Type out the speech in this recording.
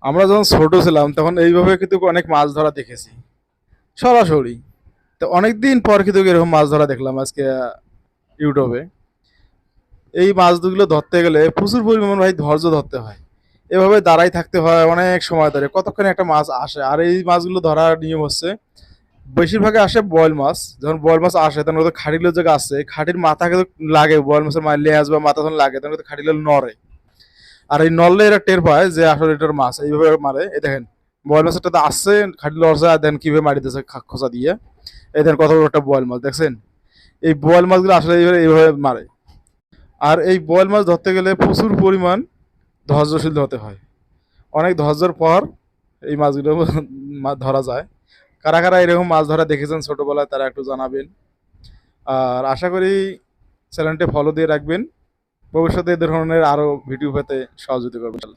আমরা যখন ছোট ছিলাম তখন এইভাবে কিন্তু অনেক মাছ ধরা দেখেছি সরাসরি। তো অনেকদিন পর কিন্তু এরকম মাছ ধরা দেখলাম আজকে ইউটিউবে। এই মাছগুলো ধরতে গেলে প্রচুর পরিমাণ ভাই ধৈর্য ধরতে হয়। এভাবে দাঁড়াই থাকতে হয় অনেক সময় ধরে, কতক্ষণে একটা মাছ আসে। আর এই মাছগুলো ধরার নিয়ম হচ্ছে, বেশিরভাগে আসে বয়েল মাছ। যখন বয়েল মাছ আসে তখন ওদের খাটিলের জায়গা আছে, খাটির মাথা কিন্তু লাগে, বয়েল মাছের লেজ বা মাথা যখন লাগে তখন কিন্তু খাটিলে নড়ে। আর এই নড়লে এরা টের পায় যে আসলে এটার মাছ। এইভাবে মারে। এই দেখেন বয়েল মাছটা তো আসছে, খাটিল লড়ছে, আর দেখেন কিভাবে মারিতেছে খোঁচা দিয়ে। এই দেখেন কত বড় একটা বয়েল মাছ দেখছেন। এই বয়েল মাছগুলো আসলে এইভাবে মারে। আর এই বয়েল মাছ ধরতে গেলে প্রচুর পরিমাণ ধৈর্যশীল হতে হয়। অনেক ধৈর্যের পর এই মাছগুলো ধরা যায়। কারা কারা এরকম মাছ ধরা দেখেছেন ছোটবেলায় তারা একটু জানাবেন। আর আশা করি চ্যানেলটি ফলো দিয়ে রাখবেন, ভবিষ্যতে এ ধরনের আরও ভিডিও পেতে সহযোগিতা করবেন।